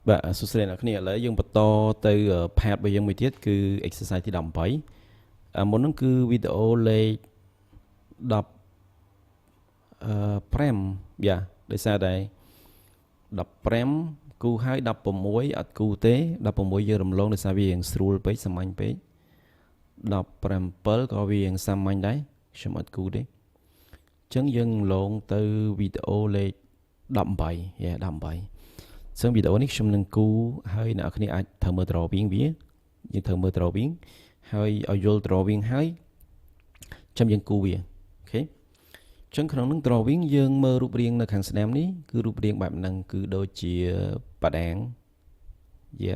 បាទសួស្តីអ្នកគ្នាឥឡូវយើងបន្តទៅផាតរបស់យើងមួយទៀតគឺ exercise ទី18មុនហ្នឹងគឺវីដេអូលេខ105យ៉ាដោយសារតែ15គូហើយ16អត់គូទេ16យើងរំលងដោយសារវារៀងស្រួលពេកសាមញ្ញពេក17ក៏វារៀងសាមញ្ញដែរខ្ញុំអត់គូទេអញ្ចឹងយើងឡងទៅវីដេអូលេខ18យ៉ា18ซึ่งវីដេអូនេះខ្ញុំនឹងគូហើយអ្នកនរគ្នាអាចធ្វើមើល drawing វាយើងធ្វើមើល drawing ហើយឲ្យយល់ drawing ហើយចាំយើងគូវាអូខេអញ្ចឹងក្នុងនឹង drawing យើងមើលរូបរាងនៅខាងស្ដាំនេះគឺរូបរាងបែបហ្នឹងគឺដូចជាបដាង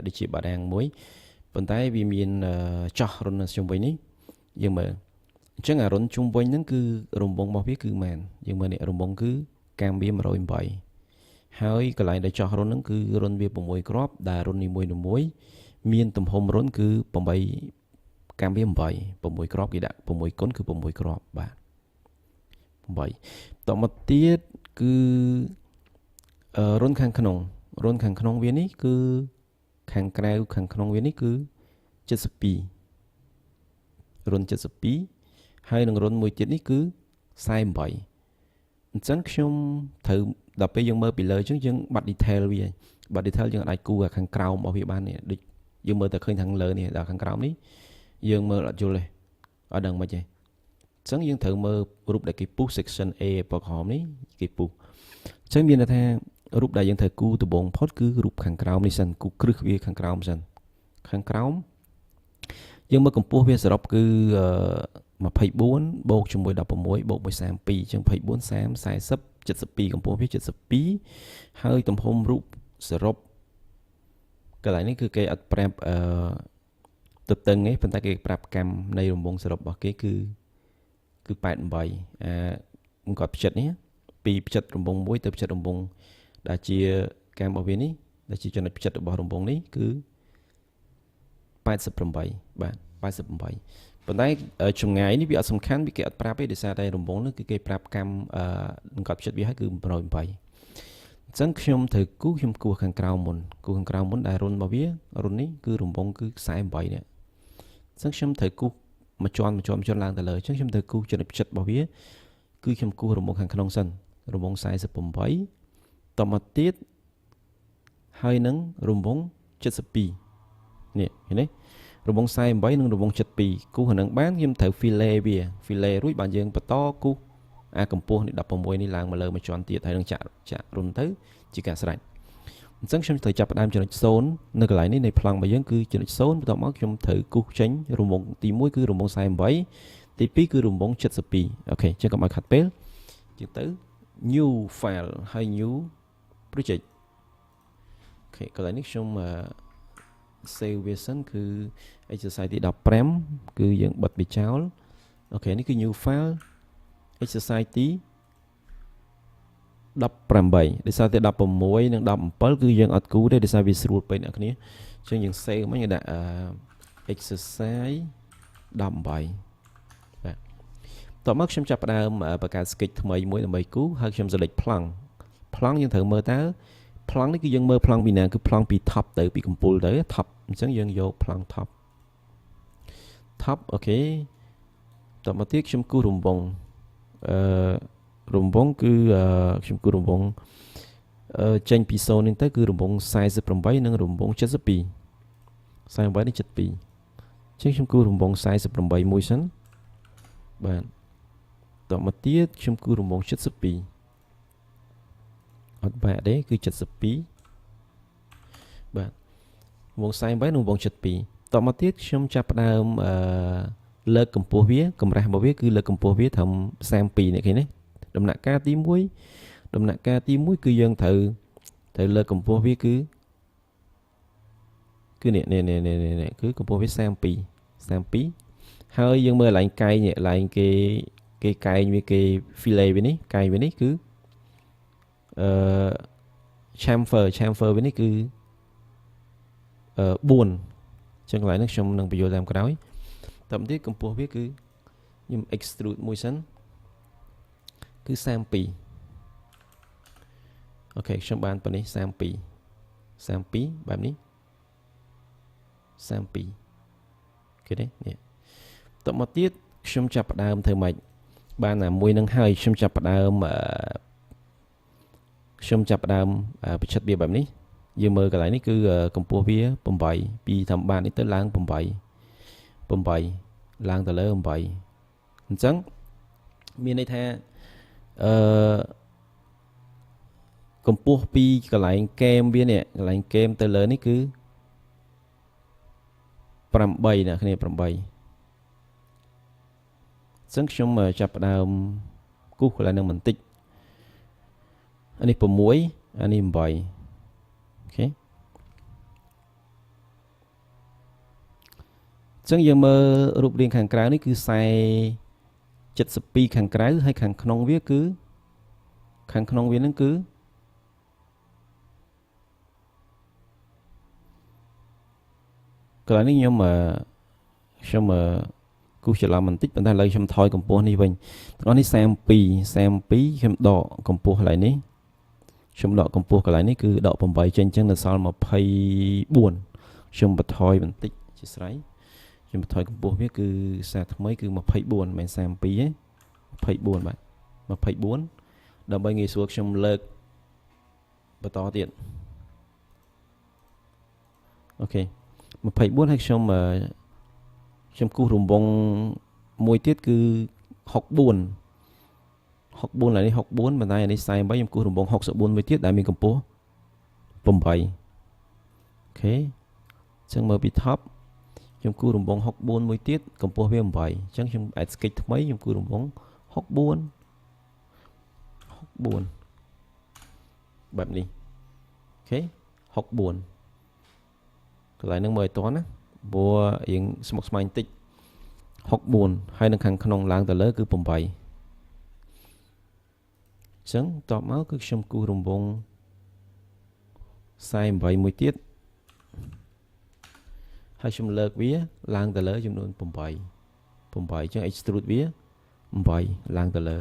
ដូចជាបដាងមួយប៉ុន្តែវាមានចោះរុននៅជុំវិញនេះយើងមើលអញ្ចឹងអារុនជុំវិញហ្នឹងគឺរង្វង់របស់វាគឺមែនយើងមើលនេះរង្វង់គឺកាំវា108ហើយកន្លែងដែលចោះរុនហ្នឹងគឺរុនវា6គ្រាប់ដែលរុននីមួយៗមានទំហំរុនគឺ8កាំវា8គ្រាប់គេដាក់6គុណគឺ6គ្រាប់បាទ8តមកទៀតគឺរុនខាងក្នុងវានេះគឺខាងក្រៅខាងក្នុងវានេះគឺ72រុន72ហើយនឹងរុនមួយទៀតនេះគឺ48អញ្ចឹងខ្ញុំត្រូវដល់ពេលយើងមើលពីលើអញ្ចឹងយើងបាត់ detail វាបាត់ detail យើងអាចគូខាងក្រោមរបស់វាបាននេះដូចយើងមើលតែឃើញខាងលើនេះដល់ខាងក្រោមនេះយើងមើលអត់យល់ទេអត់ដឹងមិនទេអញ្ចឹងយើងត្រូវមើលរូបដែលគេពុះ section A ប្រក្រោមនេះគេពុះអញ្ចឹងមានន័យថារូបដែលយើងត្រូវគូដំបូងផុតគឺរូបខាងក្រោមនេះសិនគូគ្រឹះវាខាងក្រោមសិនខាងក្រោមយើងមើលកម្ពស់វាសរុបគឺ24បូកជាមួយ16បូក132អញ្ចឹង24 30 40 72កម្ពស់វា72ហើយទំហំរូបសរុបកន្លែងនេះគឺគេអត់ប្រាប់ទទឹងទេប៉ុន្តែគេប្រាប់កម្មនៃរង្វង់សរុបរបស់គេគឺ88អង្គផ្ចិតនេះពីផ្ចិតរង្វង់មួយទៅផ្ចិតរង្វង់ដែលជាកម្មរបស់វានេះដែលជាចំណុចផ្ចិតរបស់រង្វង់នេះគឺ88បាទ88ប៉ុន្តែចម្ងាយនេះវាអត់សំខាន់វាគេអត់ប្រាប់ទេដោយសារតែរង្វង់នេះគឺគេប្រាប់កម្មអង្គផ្ចិតវាឲ្យគឺ108អញ្ចឹងខ្ញុំត្រូវខ្ញុំគូខាងក្រៅមុនដែលរុនរបស់វារុននេះគឺរង្វង់គឺ48នេះអញ្ចឹងខ្ញុំត្រូវគូមួយជាន់ឡើងទៅលើអញ្ចឹងខ្ញុំត្រូវគូចំណុចផ្ចិតរបស់វាគឺខ្ញុំគូរង្វង់ខាងក្នុងសិនរង្វង់48តមកទៀតហើយនឹងរង្វង់72នេះឃើញទេរង្វង់48និងរង្វង់72គូហ្នឹងបានខ្ញុំត្រូវ fillet រួចបានយើងបន្តគូអាកម្ពស់នេះ16នេះឡើងមកលើមួយជាន់ទៀតហើយនឹងចាក់រុនទៅជាការស្រេចអញ្ចឹងខ្ញុំត្រូវចាប់ផ្ដើមចំណុច0នៅកន្លែងនេះនៃប្លង់របស់យើងគឺចំណុច0បន្ទាប់មកខ្ញុំត្រូវគូសចេញរង្វង់ទី1គឺរង្វង់48ទី2គឺរង្វង់72អូខេអញ្ចឹងកុំឲ្យខាត់ពេលជាងទៅ new file ហើយ new project អូខេកន្លែងនេះខ្ញុំsave វាសិនគឺ exercise ទី15គឺយើងបិទវាចោលអូខេនេះគឺ new file exercise ទី18ដោយសារតែ16និង17គឺយើងអត់គូទេដោយសារវាស្រួលពេកអ្នកគ្នាអញ្ចឹងយើង save មកយើងដាក់exercise 18បាទតោះមកខ្ញុំចាប់ផ្ដើមបង្កើត sketch ថ្មីមួយដើម្បីគូហើយខ្ញុំ select ប្លង់យើងត្រូវមើលតើប្លង់នេះគឺយើងមើលប្លង់ពីណាគឺប្លង់ពី top ទៅពីកំពូលទៅ top អញ្ចឹងយើងយកប្លង់ top អូខេតមកទៀតខ្ញុំគូសរង្វង់រង្វង់គឺខ្ញុំគូសរង្វង់ចេញពី0នេះទៅគឺរង្វង់48និងរង្វង់72 48និង72អញ្ចឹងខ្ញុំគូសរង្វង់48មួយសិនបាទតមកទៀតខ្ញុំគូសរង្វង់72អត់បែកទេគឺ72បាទរង្វង់48និងរង្វង់72តមកទៀតខ្ញុំចាប់ផ្ដើមលើកកម្ពស់វាកម្រាស់របស់វាគឺលើកកម្ពស់វាត្រឹម32នេះឃើញទេដំណាក់កាលទី1គឺយើងត្រូវលើកកម្ពស់វាគឺនេះគឺកម្ពស់វា32ហើយយើងមើលកន្លែងកែងនេះកន្លែងគេកែងវាគេ fillet វានេះកែងវានេះគឺchamfer វានេះគឺ4អញ្ចឹងកន្លែងនេះខ្ញុំនឹងបញ្យល់តាមក្រោយតទៅទៀតកម្ពស់វាគឺខ្ញុំ extrude មួយសិនគឺ32អូខេខ្ញុំបានប៉ុណ្នេះ32 32បែបនេះ32ឃើញទេនេះតទៅមកទៀតខ្ញុំចាប់ផ្ដើមធ្វើម៉េចបានតែមួយនឹងហើយខ្ញុំចាប់ផ្ដើមបញ្ឆិតវាបែបនេះយើងមើលកន្លែងនេះគឺកម្ពស់វា8ពីធម្មតានេះទៅឡើង8ឡើងទៅលើ8អញ្ចឹងមានន័យថាកម្ពស់ពីកន្លែងកេមវានេះកន្លែងកេមទៅលើនេះគឺ8ណាគ្នា8អញ្ចឹងខ្ញុំចាប់ផ្ដើមគូសកន្លែងនឹងបន្តិចអានេះ6អានេះ8អូខេអញ្ចឹងយើងមើលរូបរាងខាងក្រៅនេះគឺខ្សែ72ខាងក្រៅហើយខាងក្នុងវាគឺខាងក្នុងវានឹងគឺកន្លែងនេះខ្ញុំគូសច្រឡំបន្តិចប៉ុន្តែឥឡូវខ្ញុំថយកម្ពស់នេះវិញទាំងអស់នេះ32ខ្ញុំដកកម្ពស់កន្លែងនេះខ្ញុំដកកម្ពស់កន្លែងនេះគឺដក8ចេញអញ្ចឹងនៅសល់24ខ្ញុំបន្ថយបន្តិចជាស្រ័យខ្ញុំបន្ថយកម្ពស់វាគឺសារថ្មីគឺ24មិនមែន32ទេ24បាទ24ដើម្បីងាយស្រួលខ្ញុំលើកបន្តទៀតអូខេ24ហើយខ្ញុំគូសរង្វង់មួយទៀតគឺ64ឡើយនេះ64ប៉ុន្តែអានេះ48ខ្ញុំគូសរង្វង់64មួយទៀតដែលមានកម្ពស់8អូខេអញ្ចឹងមើលពី top ខ្ញុំគូសរង្វង់64មួយទៀតកម្ពស់វា8អញ្ចឹងខ្ញុំ add sketch ថ្មីខ្ញុំគូសរង្វង់64បែបនេះអូខេ64កន្លែងហ្នឹងមើលឲ្យតន់ណាព្រោះរៀងស្មុគស្មាញបន្តិច64ហើយនៅខាងក្នុងឡើងទៅលើគឺ8អញ្ចឹងតបមកគឺខ្ញុំគូសរង្វង់48មួយទៀតហើយខ្ញុំលើកវាឡើងទៅលើចំនួន8អញ្ចឹង extrude វា8ឡើងទៅលើ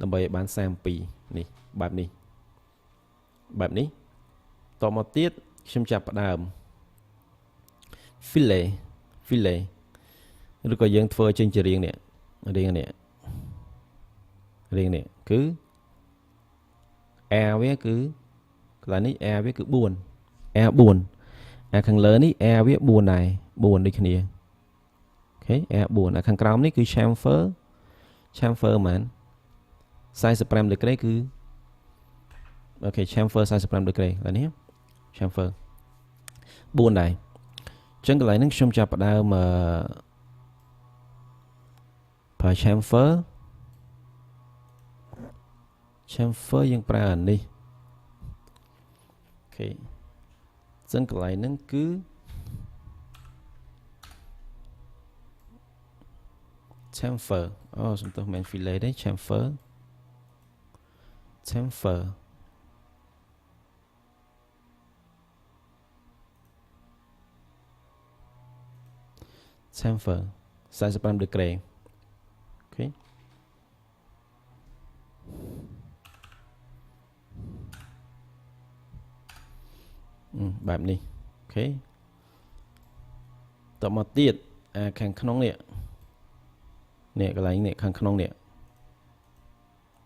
ដើម្បីឲ្យបាន32នេះបែបនេះតមកទៀតខ្ញុំចាប់ផ្ដើមfillet ឬក៏យើងធ្វើចេញជារាងនេះគឺ air វាគឺកន្លែងនេះ air វាគឺ4 air 4ខាងលើនេះ air វា4ដែរ4ដូចគ្នាអូខេ air 4ខាងក្រោមនេះគឺ chamfer មែន45ដឺក្រេគឺអូខេ chamfer 45ដឺក្រេឡើយនេះ chamfer 4ដែរអញ្ចឹងកន្លែងហ្នឹងខ្ញុំចាប់ផ្ដើមប្រើ chamfer យើងប្រើអានេះអូខេអញ្ចឹងកន្លែងហ្នឹងគឺ chamfer សំទោសមិន fillet ទេ chamfer 45ដឺក្រេអូខេបែបនេះអូខេតមកទៀតខាងក្នុងនេះកន្លែងនេះខាងក្នុងនេះ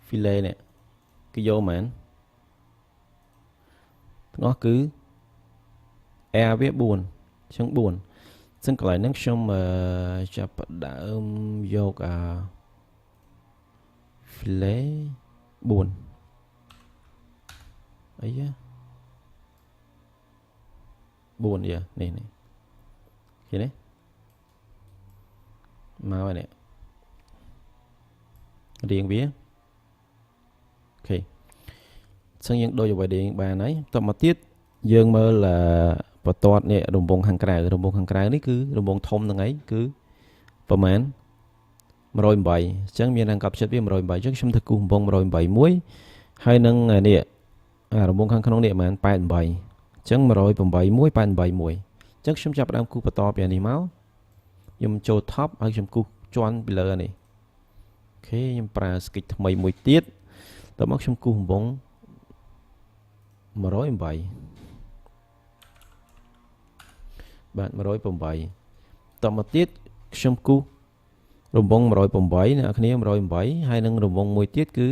fillet នេះគឺយកមែនទាំងអស់គឺ air វា4អញ្ចឹង4ซึ่งកន្លែងហ្នឹងខ្ញុំចាប់ផ្ដើមយកfillet 4អីយ៉ា4យ៉ានេះឃើញទេមកហើយនេះរៀងវាអូខេអញ្ចឹងយើងដូចអ្វីដែលយើងបានហើយតមកទៀតយើងមើលបន្ទាត់នេះរង្វង់ខាងក្រៅនេះគឺរង្វង់ធំហ្នឹងឯងគឺប្រហែល108អញ្ចឹងមានអង្គបចិត្តវា108អញ្ចឹងខ្ញុំធ្វើគូសរង្វង់108មួយហើយនឹងនេះរង្វង់ខាងក្នុងនេះប្រហែល88អញ្ចឹង108មួយ88មួយអញ្ចឹងខ្ញុំចាប់ផ្ដើមគូសបន្តពីនេះមកខ្ញុំចូល top ហើយខ្ញុំគូសជាន់ពីលើនេះអូខេខ្ញុំប្រើ sketch ថ្មីមួយទៀតតមកខ្ញុំគូសរង្វង់108 បាទ108តមកទៀតខ្ញុំគូសរង្វង់108អ្នកគ្នា108ហើយនឹងរង្វង់មួយទៀតគឺ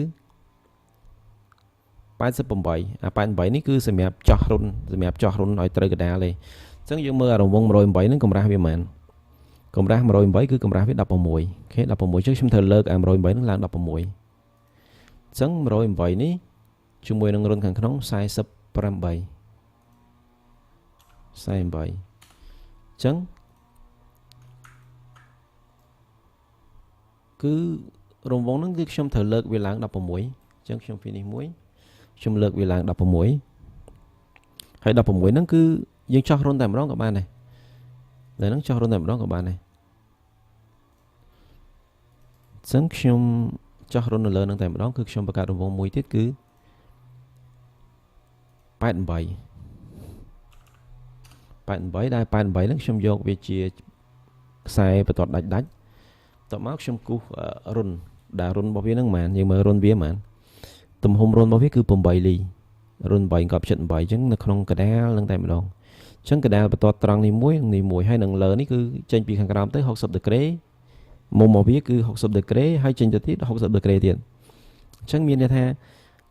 88អា88នេះគឺសម្រាប់ចោះរុនឲ្យត្រូវកដាលទេអញ្ចឹងយើងមើលអារង្វង់108ហ្នឹងកម្រាស់វាប៉ុន្មានកម្រាស់108គឺកម្រាស់វា16អូខេ16ចឹងខ្ញុំត្រូវលើកអា108ហ្នឹងឡើង16អញ្ចឹង108នេះជាមួយនឹងរុនខាងក្នុង48អញ្ចឹងគឺរង្វង់ហ្នឹងគឺខ្ញុំត្រូវលើកវាឡើង16អញ្ចឹងខ្ញុំ finish មួយខ្ញុំលើកវាឡើង16ហើយ16ហ្នឹងគឺយើងចោះរុនតែម្ដងក៏បានដែរតែហ្នឹងចោះរុនតែម្ដងក៏បានដែរអញ្ចឹងខ្ញុំចោះរុននៅលើហ្នឹងតែម្ដងគឺខ្ញុំបង្កើតរង្វង់មួយទៀតគឺ88ដែល88ហ្នឹងខ្ញុំយកវាជាខ្សែបន្ទាត់ដាច់តមកខ្ញុំគូសរុនដែលរុនរបស់វាហ្នឹងប៉ុន្មានយើងមើលរុនវាប៉ុន្មានទំហំរុនរបស់វាគឺ8លីរុន8កប់78អញ្ចឹងនៅក្នុងកដាលនឹងតែម្ដងអញ្ចឹងកដាលបន្ទាត់ត្រង់នេះមួយហើយនឹងលើនេះគឺចេញពីខាងក្រោមទៅ60ដឺក្រេមុំរបស់វាគឺ60ដឺក្រេហើយចេញទៅទៀត60ដឺក្រេទៀតអញ្ចឹងមានន័យថា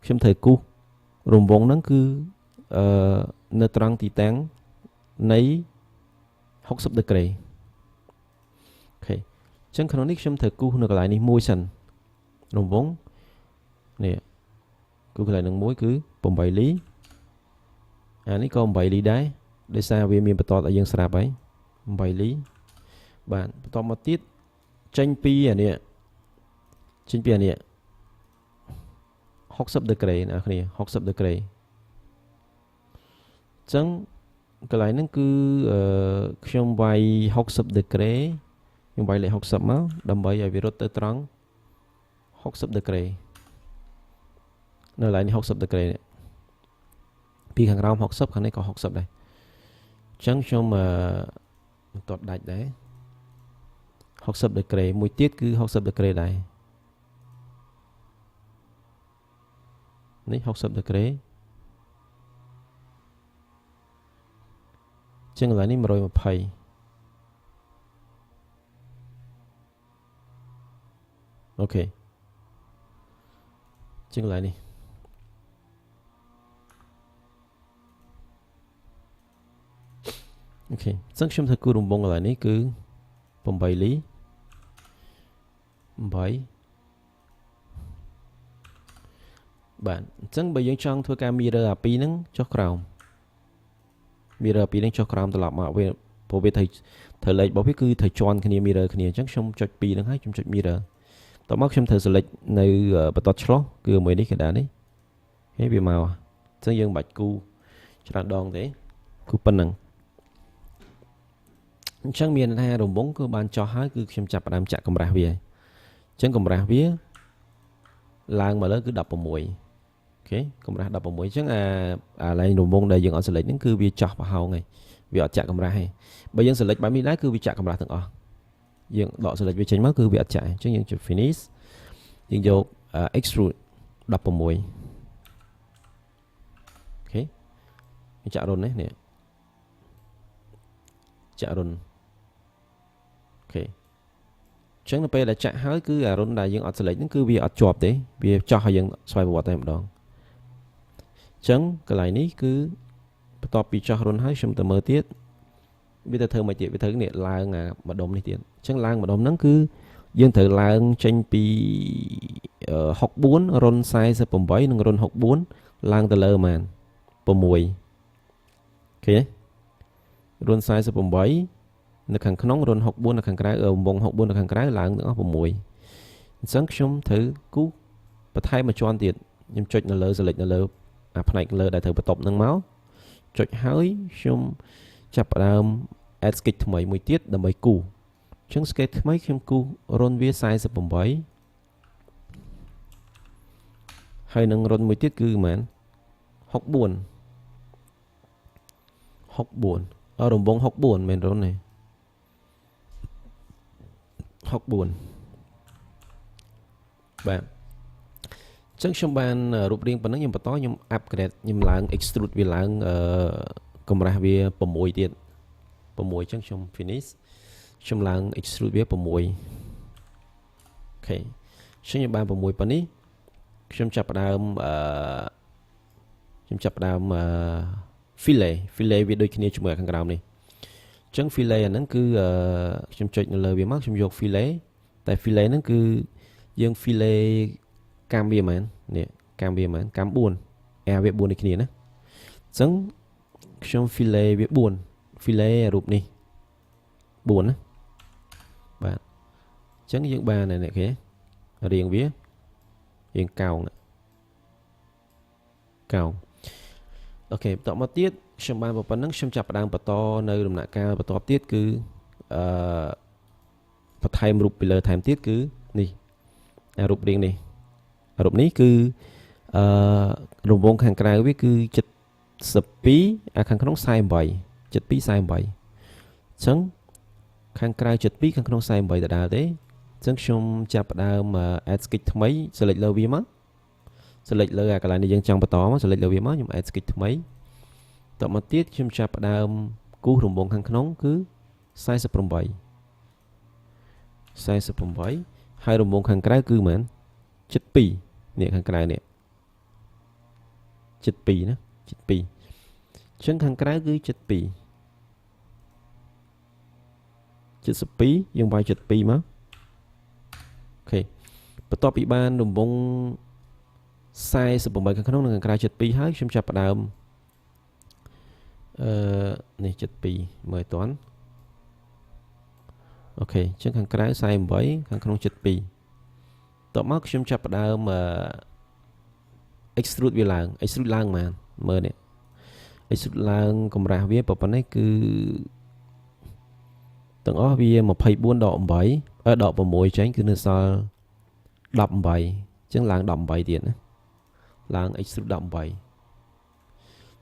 ខ្ញុំត្រូវគូសរង្វង់ហ្នឹងគឺនៅត្រង់ទីតាំងនៃ60ដឺក្រេអូខេអញ្ចឹងក្នុងនេះខ្ញុំត្រូវគូសនៅកន្លែងនេះមួយសិនរង្វង់នេះគូសកន្លែងនឹងមួយគឺ8លីអានេះក៏8លីដែរដោយសារវាមានបន្ទាត់ឲ្យយើងស្រាប់ហើយ8លីបាទបន្ទាប់មកទៀតចេញពីអានេះ60ដឺក្រេអ្នកគ្នា60ដឺក្រេអញ្ចឹងកន្លែងហ្នឹងគឺខ្ញុំវាយ60ដឺក្រេខ្ញុំវាយលេខ60មកដើម្បីឲ្យវារត់ទៅត្រង់60ដឺក្រេនៅកន្លែងនេះ60ដឺក្រេនេះពីខាងក្រោម60ខាងនេះក៏60ដែរអញ្ចឹងខ្ញុំបន្ទាត់ដាច់ដែរ60ដឺក្រេមួយទៀតគឺ60ដឺក្រេដែរនេះ60ដឺក្រេចឹងកន្លែងនេះ120អូខេចឹងកន្លែងនេះអូខេអញ្ចឹងខ្ញុំធ្វើគូររង្វង់កន្លែងនេះគឺ8លី8បាទអញ្ចឹងបើយើងចង់ធ្វើការ mirror អា2ហ្នឹងចុះក្រោម mirror 2ហ្នឹងចុះក្រោមត្រឡប់មកវាព្រោះវាត្រូវលេខរបស់វាគឺត្រូវជន់គ្នា mirror គ្នាអញ្ចឹងខ្ញុំចុច2ហ្នឹងហើយខ្ញុំចុច mirror តមកខ្ញុំត្រូវ select នៅបន្ទាត់ឆ្លោះគឺមួយនេះកណ្ដាលនេះហើយវាមកអញ្ចឹងយើងមិនបាច់គូច្រើនដងទេគូប៉ុណ្ណឹងអញ្ចឹងមានថារង្វង់គឺបានចោះហើយគឺខ្ញុំចាប់ផ្ដើមចាក់កម្រាស់វាអញ្ចឹងកម្រាស់វាឡើងមកលើគឺ16អូខេកម្រាស់16អញ្ចឹងអាឡែងរង្វង់ដែលយើងអត់ select ហ្នឹងគឺវាចោះប្រហោងហើយវាអត់ចាក់កម្រាស់ទេបើយើង select បែបនេះដែរគឺវាចាក់កម្រាស់ទាំងអស់យើងដក select វាចេញមកគឺវាអត់ចាក់អញ្ចឹងយើងចុច finish យើងយក extrude 16អូខេចាក់រុននេះចាក់រុនអូខេអញ្ចឹងនៅពេលដែលចាក់ហើយគឺអារុនដែលយើងអត់ select ហ្នឹងគឺវាអត់ជាប់ទេវាចោះឲ្យយើងស្វ័យប្រវត្តិតែម្ដងអញ្ចឹងកន្លែងនេះគឺបន្ទាប់ពីចោះរុនហើយខ្ញុំទៅមើលទៀតវាទៅធ្វើមកទៀតវាត្រូវនេះឡើងអាម្ដុំនេះទៀតអញ្ចឹងឡើងម្ដុំហ្នឹងគឺយើងត្រូវឡើងចេញពី64រុន48និងរុន64ឡើងទៅលើប៉ុន្មាន6អូខេរុន48នៅខាងក្នុងរុន64នៅខាងក្រៅវង64នៅខាងក្រៅឡើងទាំងអស់6អញ្ចឹងខ្ញុំត្រូវគូសបន្ថែមមួយជាន់ទៀតខ្ញុំចុចនៅលើ select នៅលើអាផ្នែកលើដែលត្រូវបន្ទប់នឹងមកចុចហើយខ្ញុំចាប់ផ្ដើម add sketch ថ្មីមួយទៀតដើម្បីគូសអញ្ចឹង sketch ថ្មីខ្ញុំគូសរុនវា48ហើយនឹងរុនមួយទៀតគឺប៉ុន្មាន64រង្វង់64មែនរុនទេ64បាទអញ្ចឹងខ្ញុំបានរូបរាងប៉ុណ្ណឹងខ្ញុំបន្តខ្ញុំ upgrade ខ្ញុំឡើង extrude វាឡើងកម្រាស់វា6ទៀត 6ចឹងខ្ញុំ finish ខ្ញុំឡើង extrude វា6អូខេខ្ញុំបាន6ប៉ុណ្នេះខ្ញុំចាប់ផ្ដើមfillet វាដូចគ្នាជាមួយខាងក្រោមនេះអញ្ចឹង fillet អាហ្នឹងគឺខ្ញុំចុចនៅលើវាមកខ្ញុំយក fillet តែ fillet ហ្នឹងគឺយើង fillet កាំវាមែននេះកាំវាមែនកាំ4 air វា4ដូចគ្នាណាអញ្ចឹងខ្ញុំ fillet វា4 fillet រូបនេះ4ណាបាទអញ្ចឹងយើងបាននេះគេរៀងវារៀងកោងអូខេបន្តមកទៀតខ្ញុំបានប៉ុណ្្នឹងខ្ញុំចាប់ផ្ដើមបន្តនៅដំណាក់កាលបន្តទៀតគឺបន្ថែមរូបពីលើថែមទៀតគឺនេះរូបរាងនេះរូបនេះគឺរង្វង់ខាងក្រៅវាគឺ72ខាងក្នុង48 72 48អញ្ចឹងខាងក្រៅ72ខាងក្នុង48ដដែលទេអញ្ចឹងខ្ញុំចាប់ផ្ដើម add sketch ថ្មី select លើវាមក select លើអាកន្លែងនេះយើងចង់បន្តមក select លើវាមកខ្ញុំ add sketch ថ្មីតមកទៀតខ្ញុំចាប់ផ្ដើមគូសរង្វង់ខាងក្នុងគឺ48ហើយរង្វង់ខាងក្រៅគឺមែន72នេះខាងក្រៅនេះ72ណា72អញ្ចឹងខាងក្រៅគឺ72យើងវាយ72មកអូខេបន្ទាប់ពីបានរង្វង់48ខាងក្នុងនិងខាងក្រៅ72ហើយខ្ញុំចាប់ផ្ដើមនេះ72មើលតន់អូខេអញ្ចឹងខាងក្រៅ48ខាងក្នុង72តមកខ្ញុំចាប់ផ្ដើមextrude វាឡើង extrude ឡើងហ្មងមើលនេះ extrude ឡើងកម្រាស់វាប៉ុណ្ណេះគឺទាំងអស់វា24ដក8ដក6ចេញគឺនៅសល់18អញ្ចឹងឡើង18ទៀតណាឡើង extrude 18អញ្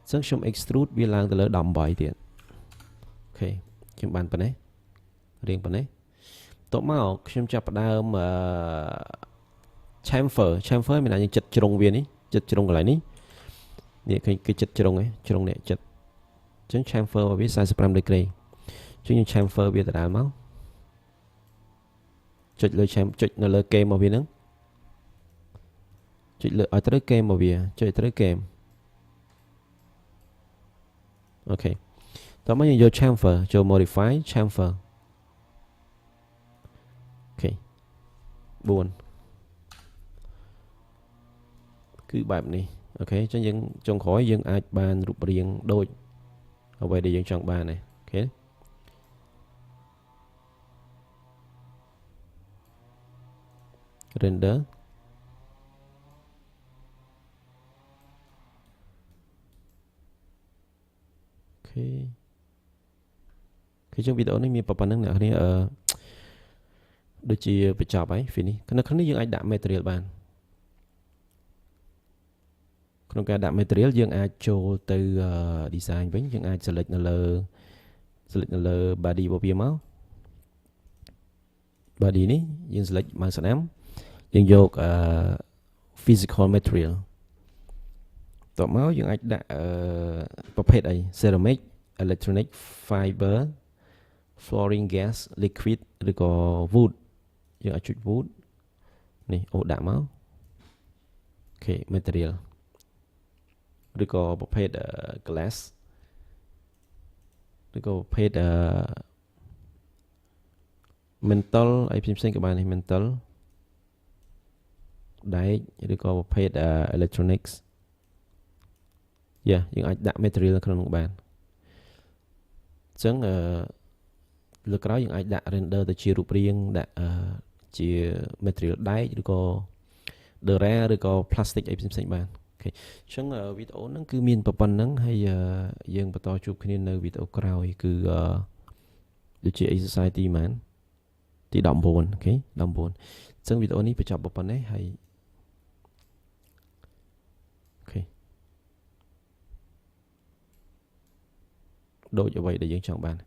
ចឹងខ្ញុំ extrude វាឡើងទៅលើ18ទៀតអូខេខ្ញុំបានប៉ុណ្ណេះរៀងប៉ុណ្ណេះតមកខ្ញុំចាប់ផ្ដើមchamfer មានតែយើងចិត្តជ្រុងវានេះចិត្តជ្រុងកន្លែងនេះនេះគឺចិត្តជ្រុងឯងជ្រុងនេះចិត្តអញ្ចឹង chamfer របស់វា45ដឺក្រេអញ្ចឹងយើង chamfer វាដដែលមកចុចលើចុចនៅលើ game របស់វាហ្នឹងចុចលើឲ្យត្រូវ game របស់វាចុចត្រូវ game អូខេតោះមកយើងយក chamfer ចូល modify chamfer អូខេ4គឺបែបនេះអូខេអញ្ចឹងយើងចុងក្រោយយើងអាចបានរូបរាងដូចអ្វីដែលយើងចង់បានដែរអូខេrender គឺចឹងវីដេអូនេះមានប៉ុណ្្នឹងអ្នកគ្នាដូចជាបញ្ចប់ហើយ finish នៅក្នុងនេះយើងអាចដាក់ material បានក្នុងការដាក់ material យើងអាចចូលទៅ design វិញយើងអាច select នៅលើ body របស់វាមក body នេះយើង select មកស្នាមយើងយកphysical material តទៅមកយើងអាចដាក់ប្រភេទអី ceramic electronic fiber flooring gas liquid ឬក៏ wood យើងអាចចុច wood នេះអូដាក់មកអូខេ material ឬក៏ប្រភេទ glass ឬក៏ប្រភេទmental អីផ្សេងៗក៏បាននេះ mental ដែកឬក៏ប្រភេទ electronics យើងអាចដាក់ material ក្នុងនោះបានអញ្ចឹងលើក្រោយយើងអាចដាក់ render ទៅជារូបរាងដាក់ជា material ដែកឬក៏ Dura ឬក៏ plastic អីផ្សេងៗបានអូខេអញ្ចឹងវីដេអូហ្នឹងគឺមានប៉ុណ្្នឹងហើយយើងបន្តជួបគ្នានៅវីដេអូក្រោយគឺដូចជា exercise ទីម៉ានទី19អូខេ19អញ្ចឹងវីដេអូនេះបញ្ចប់ប៉ុណ្ណេះហើយអូខេដូចអ្វីដែលយើងចង់បាន